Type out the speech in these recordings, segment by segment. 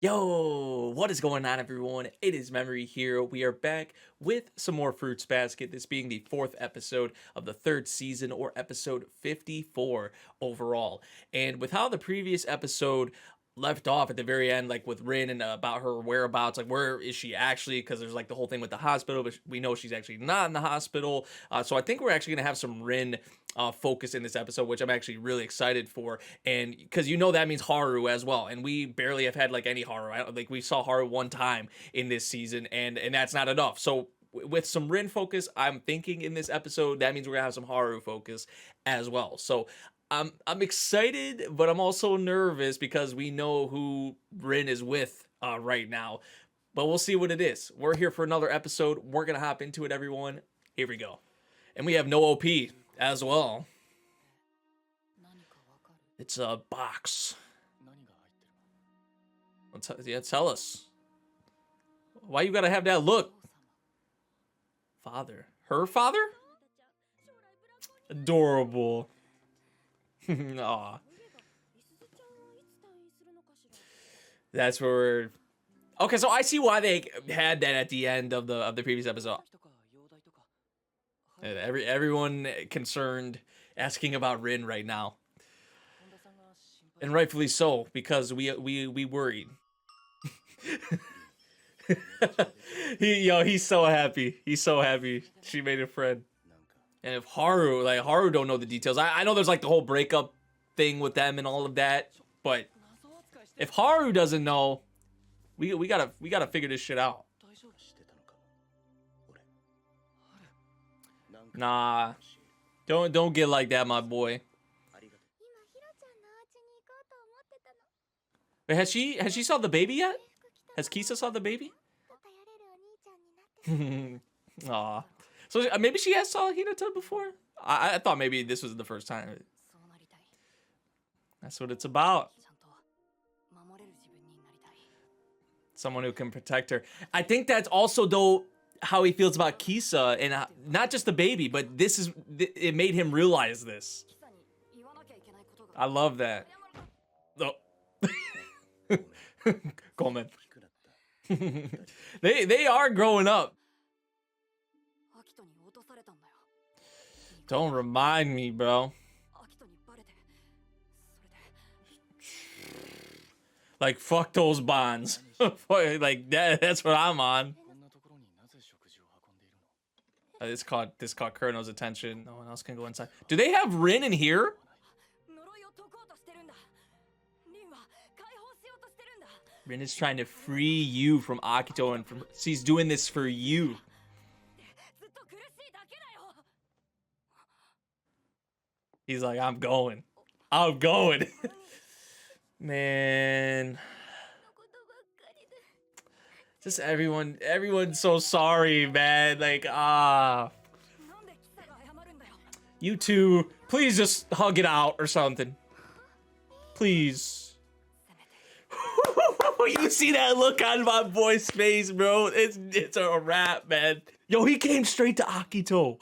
Yo, what is going on, everyone? It is Memory here. We are back with some more Fruits Basket, this being the 4th episode of the 3rd season, or episode 54 overall. And with how the previous episode left off at the very end, like with Rin and about her whereabouts, like where is she actually, because there's like the whole thing with the hospital, but we know she's actually not in the hospital. So I think we're actually gonna have some Rin focus in this episode, which I'm actually really excited for, and because that means Haru as well, and we barely have had like any Haru. Like we saw Haru one time in this season, and that's not enough. So with some Rin focus, I'm thinking in this episode that means we're gonna have some Haru focus as well. So I'm excited, but I'm also nervous because we know who Rin is with right now. But we'll see what it is. We're here for another episode. We're gonna hop into it, everyone. Here we go. And we have no OP as well. It's a box. Tell us. Why you gotta have that look? Father. Her father? Adorable. Aw. That's where we're... Okay, so I see why they had that at the end of the previous episode. Everyone concerned asking about Rin right now. And rightfully so, because we worried. He's so happy. He's so happy. She made a friend. And if Haru don't know the details. I know there's like the whole breakup thing with them and all of that, but if Haru doesn't know, we gotta figure this shit out. Nah, don't get like that, my boy. Wait, has she saw the baby yet? Has Kisa saw the baby? Aw. So maybe she has saw Hinata before? I thought maybe this was the first time. That's what it's about. Someone who can protect her. I think that's also, though, how he feels about Kisa, and not just the baby, but it made him realize this. I love that. Oh. Comment. They are growing up. Don't remind me, bro. Like, fuck those bonds. Like, that's what I'm on. This caught Kurno's attention. No one else can go inside. Do they have Rin in here? Rin is trying to free you from Akito, and she's doing this for you. He's like, I'm going. Man. Just everyone's so sorry, man. Like, you two, please just hug it out or something. Please. You see that look on my boy's face, bro? It's a wrap, man. Yo, he came straight to Akito.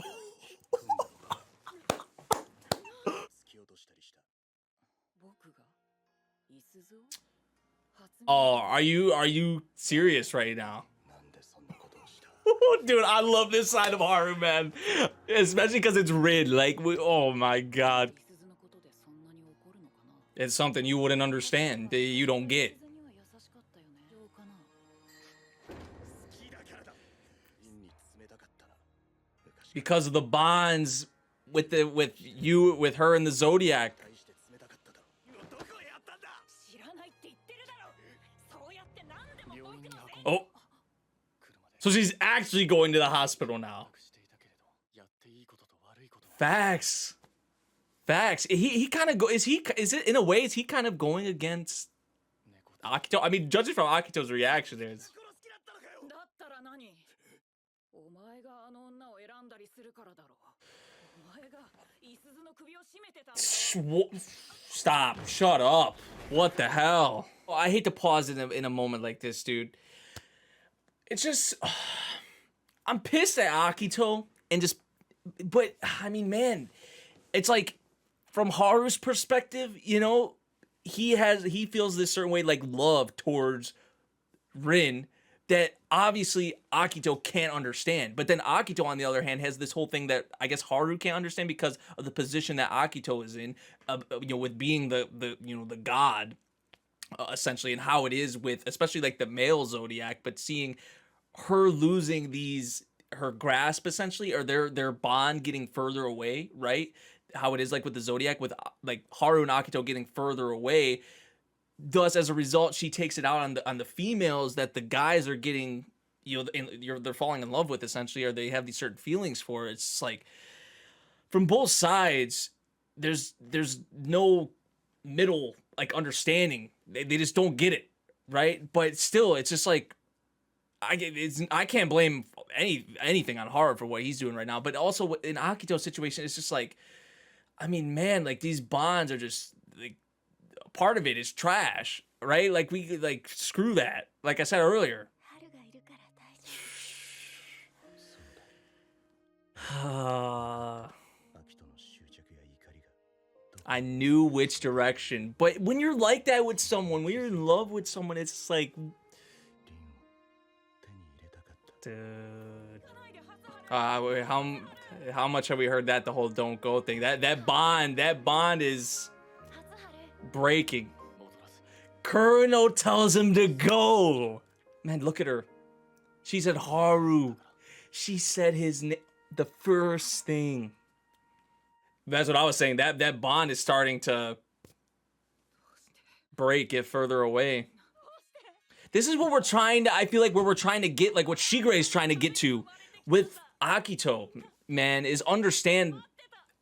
Oh, are you serious right now? Dude, I love this side of Haru, man. Especially because it's Rin. Like, oh my god. It's something you wouldn't understand, that you don't get. Because of the bonds with her and the Zodiac. Oh. So she's actually going to the hospital now. Facts. He kind of is it in a way, is he kind of going against Akito? I mean, judging from Akito's reaction, there's... Stop. Shut up. What the hell? Oh, I hate to pause in a moment like this, dude. It's just... I'm pissed at Akito and just... But, I mean, man, it's like, from Haru's perspective, he feels this certain way, like love towards Rin that obviously Akito can't understand. But then Akito, on the other hand, has this whole thing that I guess Haru can't understand because of the position that Akito is in, with being the god, essentially, and how it is with especially like the male zodiac. But seeing her losing her grasp essentially, or their bond getting further away, right? How it is like with the zodiac, with like Haru and Akito getting further away. Thus, as a result, she takes it out on the females that the guys are getting, they're falling in love with essentially, or they have these certain feelings for. It's like from both sides, there's no middle like understanding. They just don't get it, right? But still, it's just like I can't blame anything on Haru for what he's doing right now. But also in Akito's situation, it's just like, I mean, man, like these bonds are just like, part of it is trash, right? Like we like screw that. Like I said earlier. I knew which direction, but when you're like that with someone, when you're in love with someone, it's just like, dude. How much have we heard that the whole don't go thing? That bond is breaking. Kurino tells him to go. Man, look at her. She said Haru. She said his name, the first thing. That's what I was saying. That bond is starting to break, get further away. This is what we're trying to, I feel like where we're trying to get, like what Shigure is trying to get to with Akito, man, is understand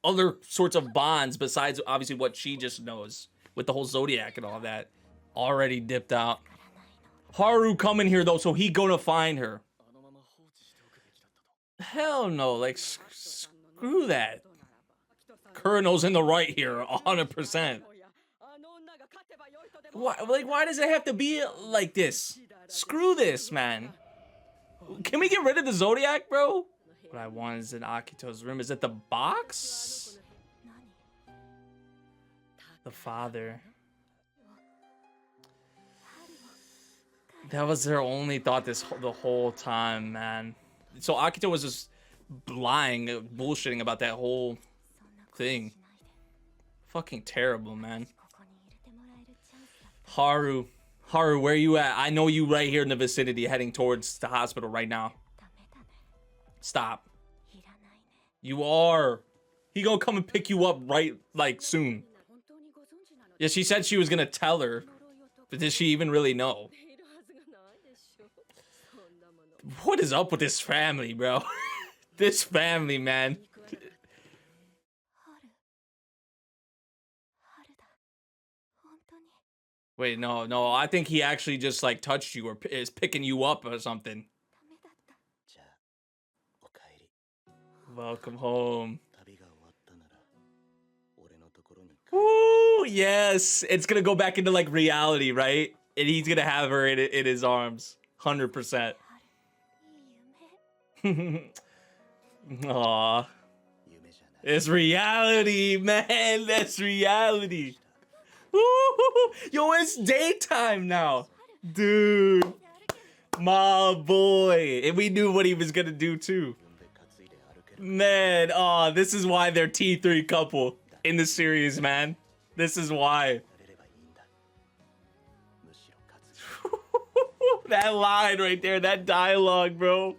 other sorts of bonds besides obviously what she just knows with the whole zodiac and all that. Already dipped out. Haru coming here though, so he gonna find her. Hell no, like screw that. Kurino's in the right here, 100%. Why does it have to be like this? Screw this, man. Can we get rid of the zodiac, bro? What I want is in Akito's room. Is it the box? The father. That was their only thought the whole time, man. So Akito was just lying, bullshitting about that whole thing. Fucking terrible, man. Haru, where you at? I know you right here in the vicinity heading towards the hospital right now. Stop. You are. He gonna come and pick you up right, like, soon. Yeah, she said she was gonna tell her. But did she even really know? What is up with this family, bro? This family, man. Wait, no, I think he actually just like touched you or is picking you up or something. Welcome home. Woo, yes. It's gonna go back into like reality, right? And he's gonna have her in his arms. 100%. Aww. It's reality, man. That's reality. Woo! Yo, it's daytime now. Dude. My boy. And we knew what he was gonna do too. Man, oh, this is why they're T3 couple in the series, man. This is why. That line right there, that dialogue, bro.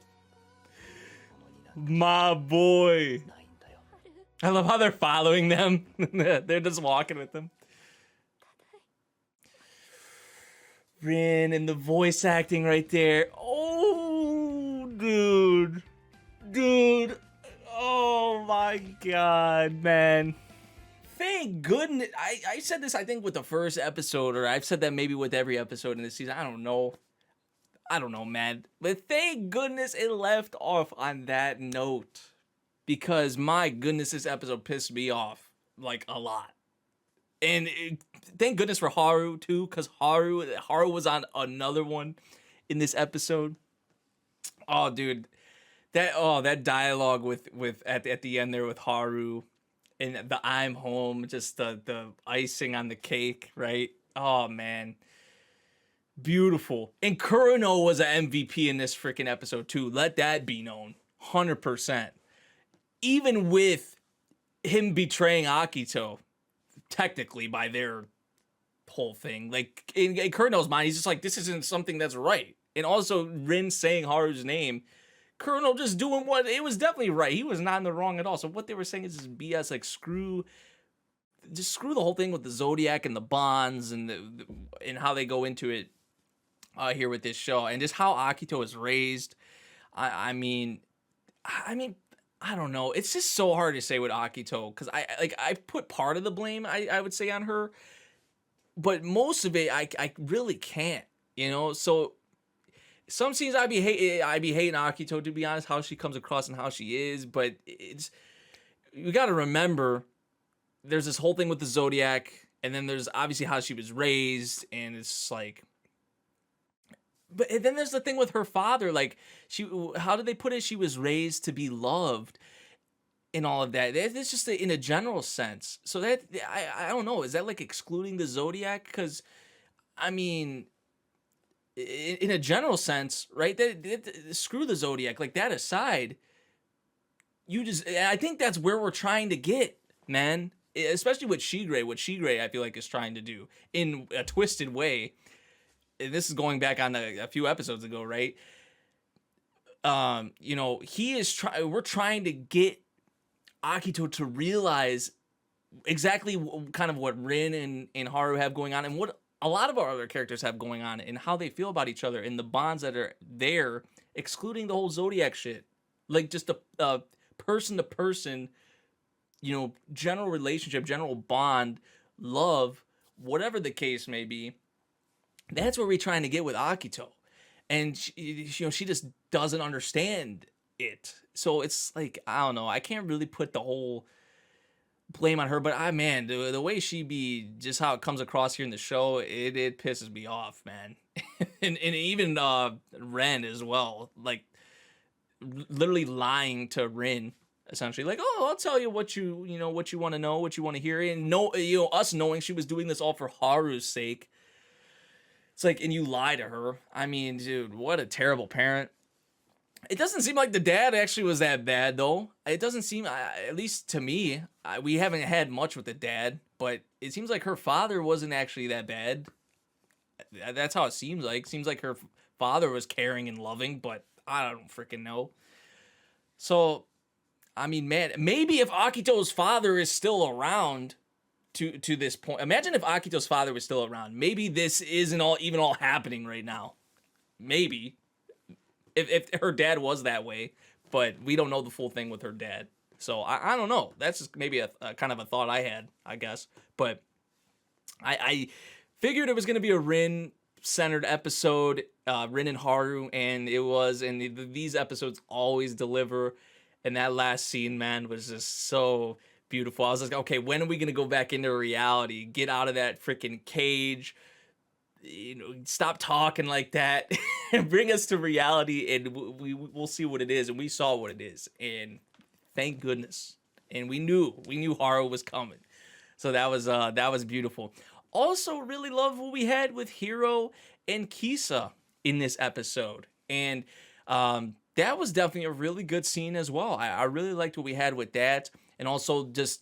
My boy. I love how they're following them. They're just walking with them. Rin and the voice acting right there. Oh, dude. Dude. Oh my god, man. Thank goodness. I said this, I think, with the first episode, or I've said that maybe with every episode in this season. I don't know, man. But thank goodness it left off on that note. Because, my goodness, this episode pissed me off, like, a lot. And thank goodness for Haru, too, because Haru was on another one in this episode. Oh, dude. That dialogue with at the end there with Haru and the I'm home, just the icing on the cake, right? Oh, man. Beautiful. And Kurano was an MVP in this freaking episode too. Let that be known. 100%. Even with him betraying Akito, technically by their whole thing. Like, in Kurano's mind, he's just like, this isn't something that's right. And also, Rin saying Haru's name, Kurano just doing what, it was definitely right. He was not in the wrong at all. So what they were saying is just BS, like, screw the whole thing with the Zodiac and the bonds and and how they go into it here with this show. And just how Akito is raised. I mean, I don't know. It's just so hard to say with Akito because I put part of the blame I would say on her, but most of it I really can't. So some scenes I'd be hating Akito, to be honest, how she comes across and how she is. But you got to remember, there's this whole thing with the Zodiac, and then there's obviously how she was raised, and it's like. But then there's the thing with her father, like how did they put it? She was raised to be loved, and all of that. It's just in a general sense. So that I don't know. Is that like excluding the Zodiac? Because I mean, in a general sense, right? Screw the Zodiac. Like that aside, I think that's where we're trying to get, man. Especially with Shigure. What Shigure I feel like is trying to do in a twisted way. This is going back on a few episodes ago, right? He is we're trying to get Akito to realize exactly kind of what Rin and Haru have going on, and what a lot of our other characters have going on, and how they feel about each other, and the bonds that are there, excluding the whole Zodiac shit. Like just a person to person, general relationship, general bond, love, whatever the case may be. That's what we're trying to get with Akito. And she just doesn't understand it. So it's like, I don't know. I can't really put the whole blame on her, but man, the way she be, just how it comes across here in the show, it pisses me off, man. and even Ren as well, like literally lying to Rin, essentially, like, oh, I'll tell you what you want to know, what you want to hear, and us knowing she was doing this all for Haru's sake. It's like, and you lie to her. I mean, dude, what a terrible parent. It doesn't seem like the dad actually was that bad, though. It doesn't seem, at least to me, we haven't had much with the dad, but it seems like her father wasn't actually that bad. That's how it seems like. Seems like her father was caring and loving, but I don't freaking know. So, I mean, man, maybe if Akito's father is still around to this point. Imagine if Akito's father was still around. Maybe this isn't all happening right now. Maybe. If her dad was that way. But we don't know the full thing with her dad. So, I don't know. That's just maybe a kind of a thought I had, I guess. But I figured it was going to be a Rin-centered episode. Rin and Haru. And it was. And these episodes always deliver. And that last scene, man, was just so beautiful. I was like, okay, when are we gonna go back into reality? Get out of that freaking cage. Stop talking like that and bring us to reality, and we'll see what it is. And we saw what it is, and thank goodness. And we knew Haru was coming, so that was beautiful. Also, really love what we had with Hiro and Kisa in this episode, and that was definitely a really good scene as well. I really liked what we had with that. And also just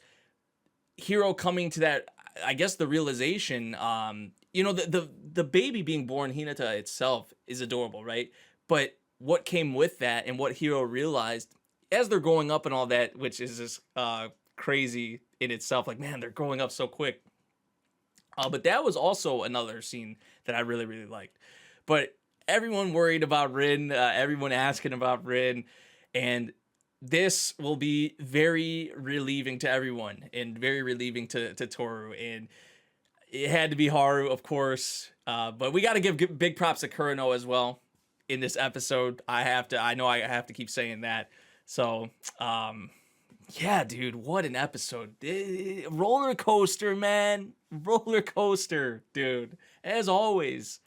Hiro coming to that, I guess, the realization, the baby being born, Hinata itself, is adorable, right? But what came with that and what Hiro realized as they're growing up and all that, which is just crazy in itself. Like, man, they're growing up so quick. But that was also another scene that I really, really liked. But everyone worried about Rin, everyone asking about Rin, and this will be very relieving to everyone and very relieving to Toru. And it had to be Haru, of course. But we got to give big props to Kurano as well in this episode. I know I have to keep saying that. So, yeah, dude, what an episode. Roller coaster, man. Roller coaster, dude. As always.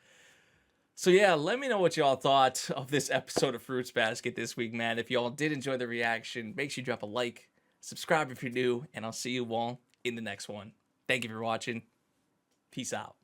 So yeah, let me know what y'all thought of this episode of Fruits Basket this week, man. If y'all did enjoy the reaction, make sure you drop a like, subscribe if you're new, and I'll see you all in the next one. Thank you for watching. Peace out.